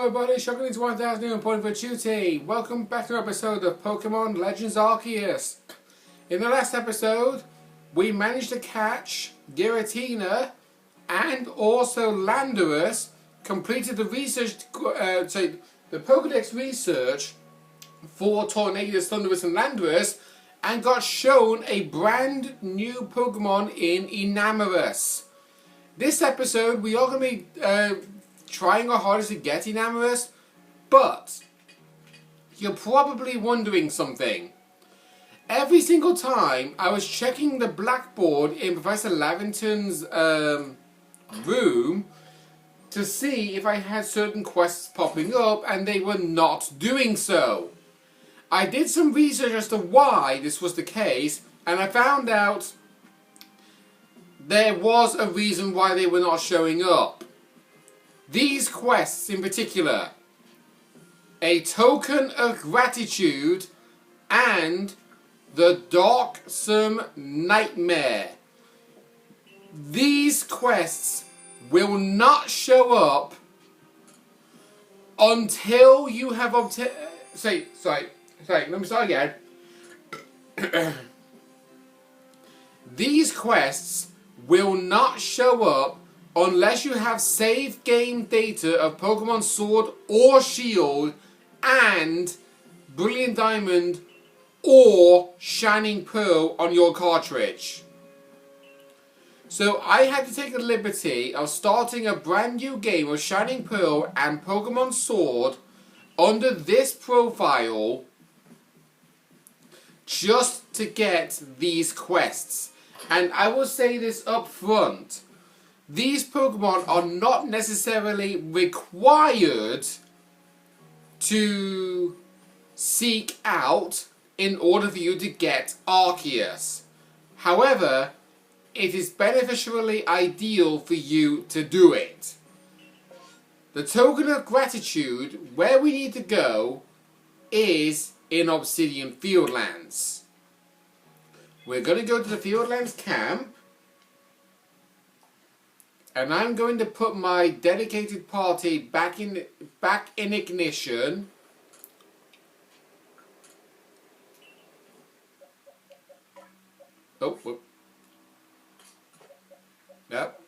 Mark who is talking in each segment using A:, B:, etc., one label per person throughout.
A: Hello everybody, Shotgun into 1000 and point for duty. Welcome back to an episode of Pokemon Legends Arceus. In the last episode, we managed to catch Giratina and also Landorus, completed the research, the Pokedex research for Tornadus, Thundurus and Landorus, and got shown a brand new Pokemon in Enamorus. This episode, we are going to be trying our hardest to get Enamorus, but you're probably wondering something. Every single time I was checking the blackboard in Professor Lavington's room to see if I had certain quests popping up, and they were not doing so. I did some research as to why this was the case, and I found out there was a reason why they were not showing up. These quests in particular, a token of gratitude and the Darksome Nightmare. These quests will not show up until you have obtained... let me start again. These quests will not show up unless you have save game data of Pokemon Sword or Shield and Brilliant Diamond or Shining Pearl on your cartridge. So I had to take the liberty of starting a brand new game of Shining Pearl and Pokemon Sword under this profile just to get these quests. And I will say this up front. These Pokemon are not necessarily required to seek out in order for you to get Arceus. However, it is beneficially ideal for you to do it. The token of gratitude, where we need to go, is in Obsidian Fieldlands. We're going to go to the Fieldlands camp. And I'm going to put my dedicated party back in ignition. Oh, whoop. Yep.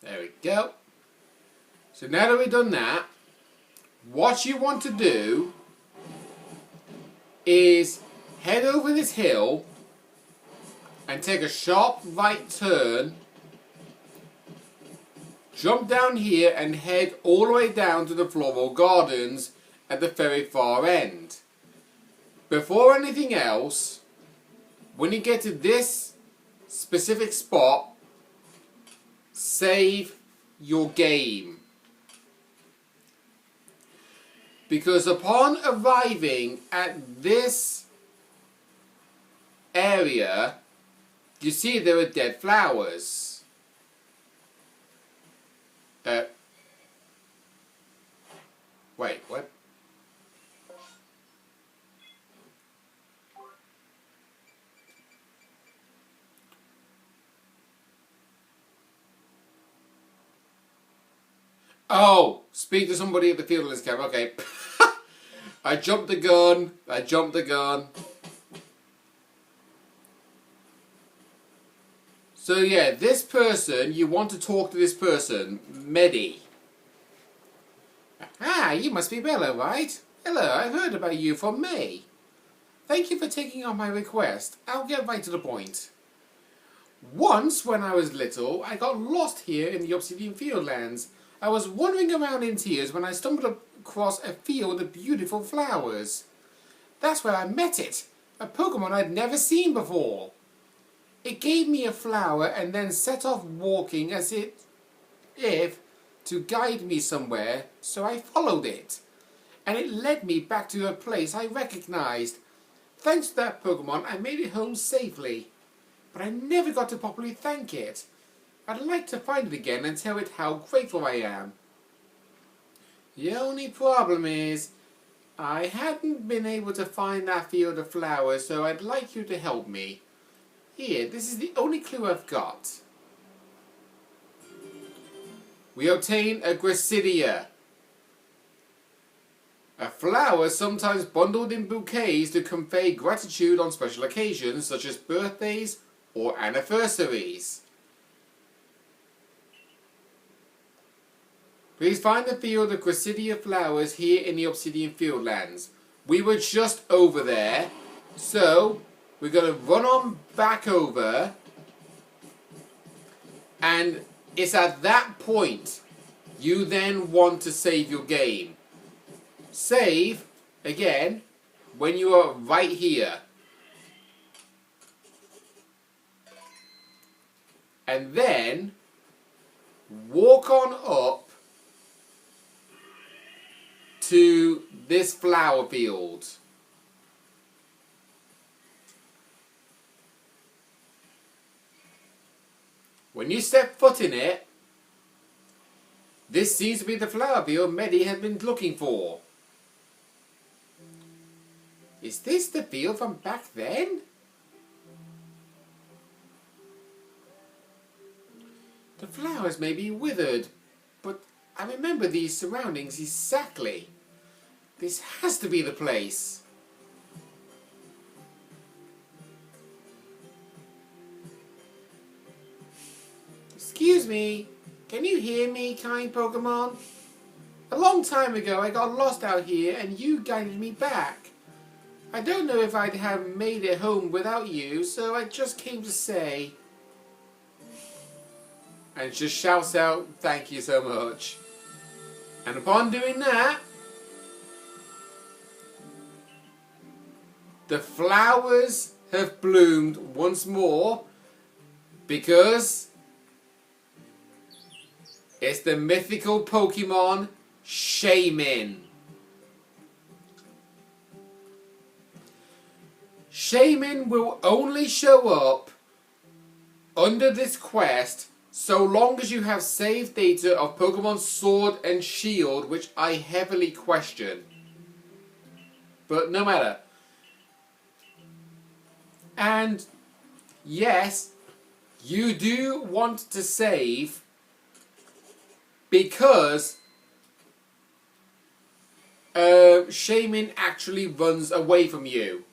A: There we go. So now that we've done that, what you want to do is head over this hill and take a sharp right turn, jump down here and head all the way down to the Floral Gardens at the very far end. Before anything else, when you get to this specific spot, save your game. Because upon arriving at this area, you see there are dead flowers. Wait, what? Oh, speak to somebody at the Fieldlands camp. Okay. I jumped the gun. So yeah, this person, you want to talk to this person, Medi. Ah, you must be Bella, right? Hello, I heard about you from May. Thank you for taking on my request. I'll get right to the point. Once, when I was little, I got lost here in the Obsidian Fieldlands. I was wandering around in tears when I stumbled across a field of beautiful flowers. That's where I met it, a Pokemon I'd never seen before. It gave me a flower and then set off walking as if to guide me somewhere, so I followed it. And it led me back to a place I recognized. Thanks to that Pokemon, I made it home safely. But I never got to properly thank it. I'd like to find it again and tell it how grateful I am. The only problem is, I hadn't been able to find that field of flowers, so I'd like you to help me. Here, this is the only clue I've got. We obtain a gracidia. A flower sometimes bundled in bouquets to convey gratitude on special occasions such as birthdays or anniversaries. Please find the field of gracidia flowers here in the Obsidian Fieldlands. We were just over there, so we're going to run on back over, and it's at that point you then want to save your game. Save, again, when you are right here. And then walk on up to this flower field. When you step foot in it, this seems to be the flower field Medi had been looking for. Is this the field from back then? The flowers may be withered, but I remember these surroundings exactly. This has to be the place. Excuse me, can you hear me, kind Pokemon? A long time ago I got lost out here and you guided me back. I don't know if I'd have made it home without you, so I just came to say. And just shouts out, thank you so much. And upon doing that, the flowers have bloomed once more because it's the mythical Pokemon Shaymin. Shaymin will only show up under this quest so long as you have saved data of Pokemon Sword and Shield, which I heavily question. But no matter. And yes, you do want to save because Shaymin actually runs away from you.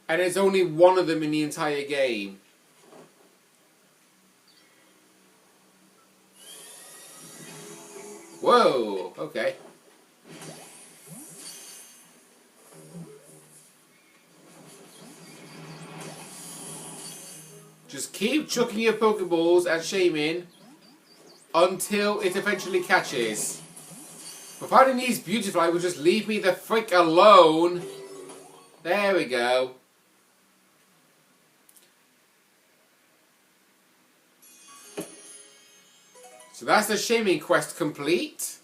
A: And there's only one of them in the entire game. Whoa, okay. Just keep chucking your Pokeballs at Shaymin until it eventually catches. Providing these Beautifly will just leave me the frick alone. There we go. So that's the Shaymin quest complete.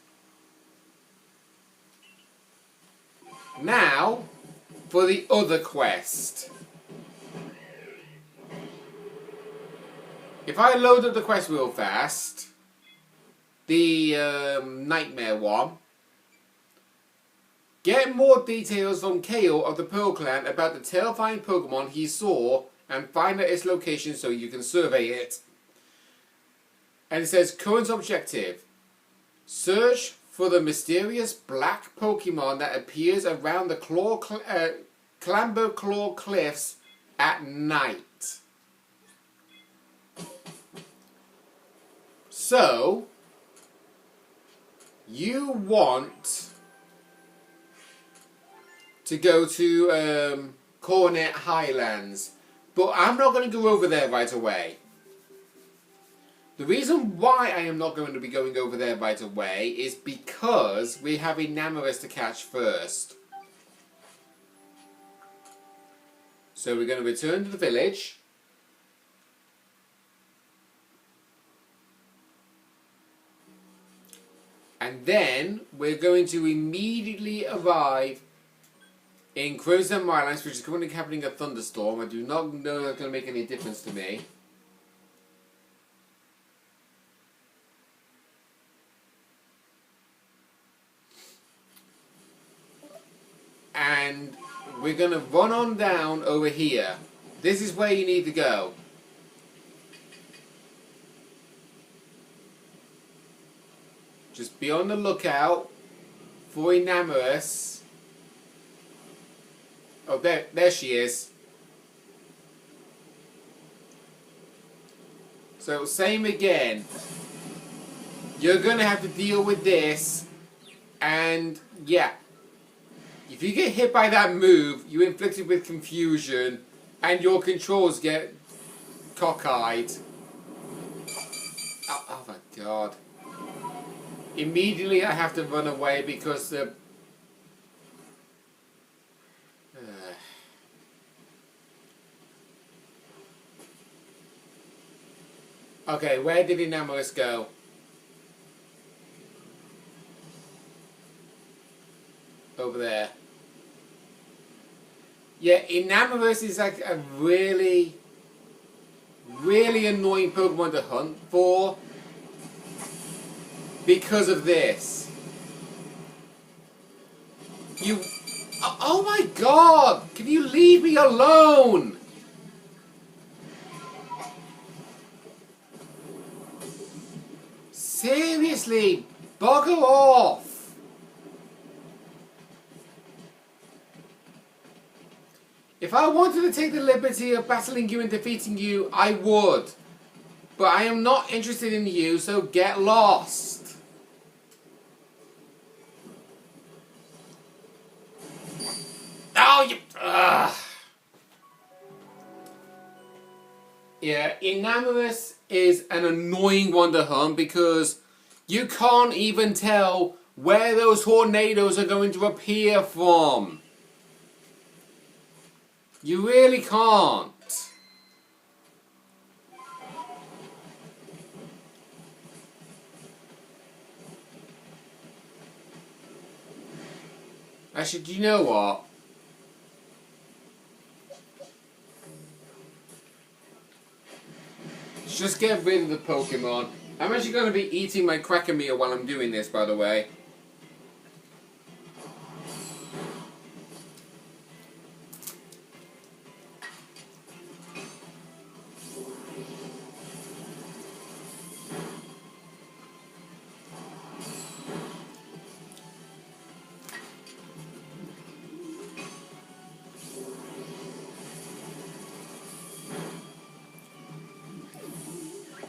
A: Now, for the other quest. If I load up the quest real fast, the Nightmare one, get more details from Kale of the Pearl Clan about the terrifying Pokemon he saw and find out its location so you can survey it. And it says, current objective, search for the mysterious black Pokemon that appears around the Clamber Claw Cliffs at night. So, you want to go to Coronet Highlands, but I'm not going to go over there right away. The reason why I am not going to be going over there right away is because we have a Namarus to catch first. So we're going to return to the village. And then we're going to immediately arrive in Crimson Myrlands, which is currently happening a thunderstorm. I do not know if that's going to make any difference to me. And we're going to run on down over here. This is where you need to go. Just be on the lookout for Enamorous. Oh, there she is. So, same again. You're going to have to deal with this. And, yeah. If you get hit by that move, you're inflicted with confusion. And your controls get cockeyed. Oh my god. Immediately I have to run away because the... Okay, where did Enamorous go? Over there. Yeah, Enamorous is like a really annoying Pokemon to hunt for because of this. You... Oh my god! Can you leave me alone? Seriously, bugger off! If I wanted to take the liberty of battling you and defeating you, I would. But I am not interested in you, so get lost. Oh, you... Yeah, Enamorous is an annoying one to hunt because you can't even tell where those tornadoes are going to appear from. You really can't. Actually, do you know what? Just get rid of the Pokemon. I'm actually going to be eating my cracker meal while I'm doing this, by the way.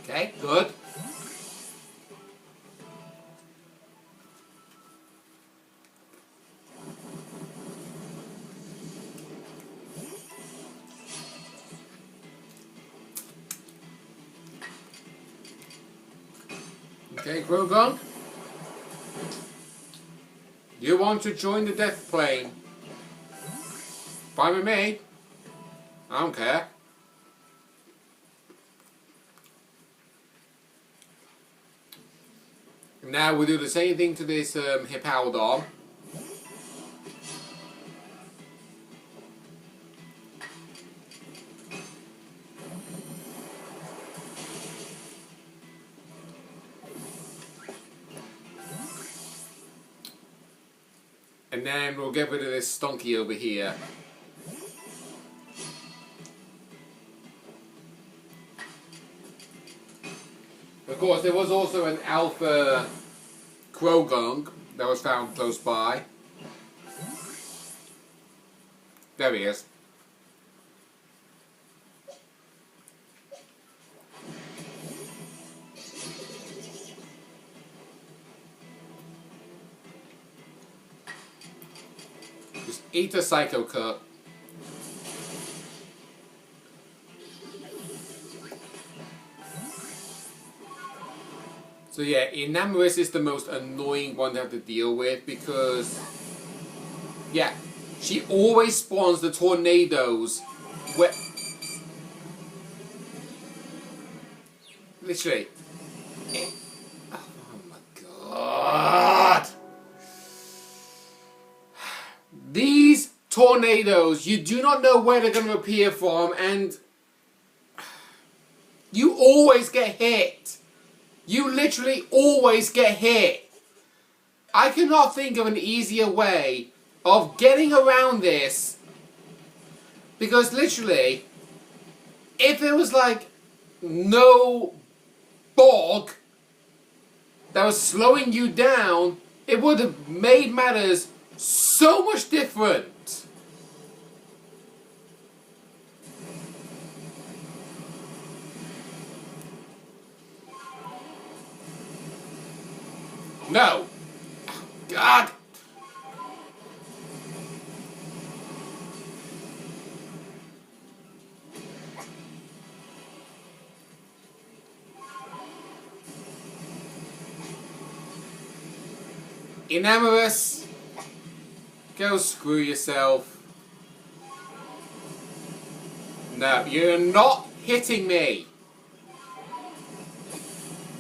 A: Okay, good. Okay, Grogon. You want to join the death plane? Fine with me. I don't care. Now we'll do the same thing to this Hippowdon. And then we'll get rid of this Stonky over here. Of course, there was also an Alpha Croagunk that was found close by. There he is. Just eat a Psycho Cut. So yeah, Enamorous is the most annoying one to have to deal with because, yeah, she always spawns the tornadoes where... Literally. Oh my god! These tornadoes, you do not know where they're going to appear from and you always get hit. You literally always get hit. I cannot think of an easier way of getting around this. Because literally, if there was like no bog that was slowing you down, it would have made matters so much different. No. God. Enamorous, go screw yourself. No, you're not hitting me.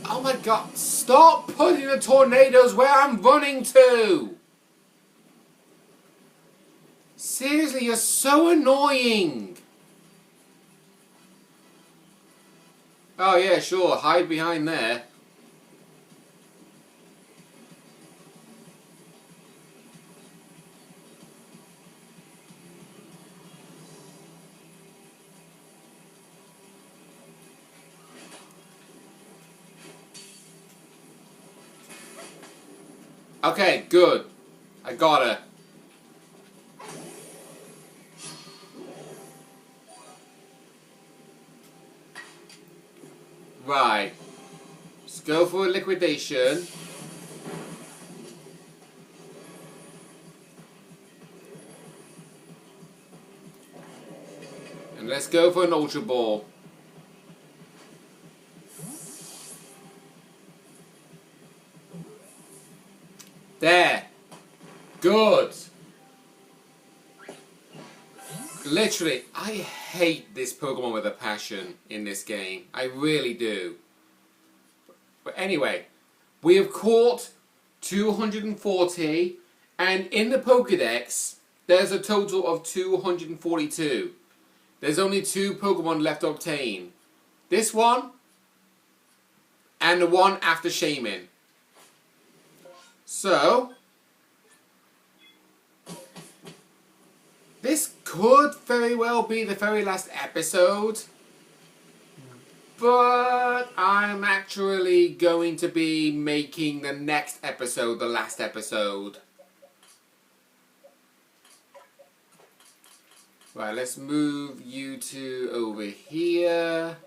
A: Oh my god, stop putting the tornadoes where I'm running to. Seriously, you're so annoying. Oh yeah, sure, hide behind there. Okay, good. I got her. Right. Let's go for a liquidation. And let's go for an Ultra Ball. There. Good. Literally, I hate this Pokemon with a passion in this game. I really do. But anyway, we have caught 240, and in the Pokedex, there's a total of 242. There's only 2 Pokemon left to obtain. This one, and the one after Shaman. So, this could very well be the very last episode, but I'm actually going to be making the next episode the last episode. Right, let's move you two over here.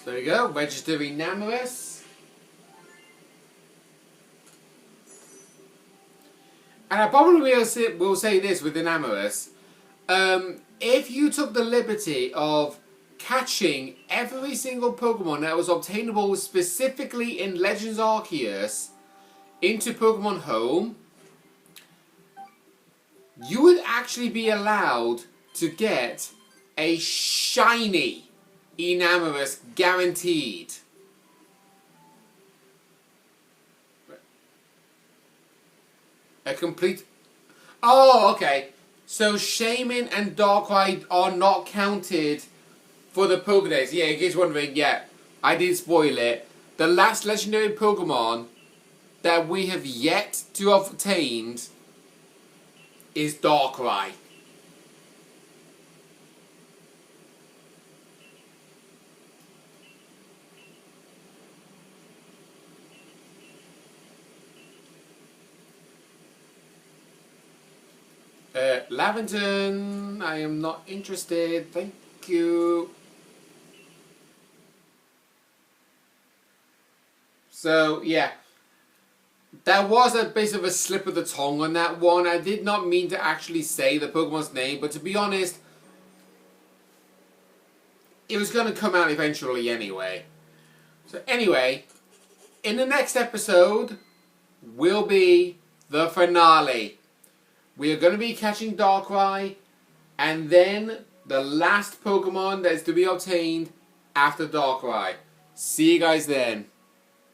A: So there we go, register Enamorous. And I probably will say this with Enamorous. If you took the liberty of catching every single Pokemon that was obtainable specifically in Legends Arceus into Pokemon Home, you would actually be allowed to get a shiny Enamorous guaranteed. A complete... Oh, okay. So Shaman and Darkrai are not counted for the Pokédex. Yeah, in case you're wondering, yeah, I did spoil it. The last legendary Pokemon that we have yet to have obtained is Darkrai. Laventon, I am not interested, thank you. So, yeah. That was a bit of a slip of the tongue on that one. I did not mean to actually say the Pokemon's name, but to be honest, it was going to come out eventually anyway. So anyway, in the next episode will be the finale. We are going to be catching Darkrai, and then the last Pokemon that is to be obtained after Darkrai. See you guys then.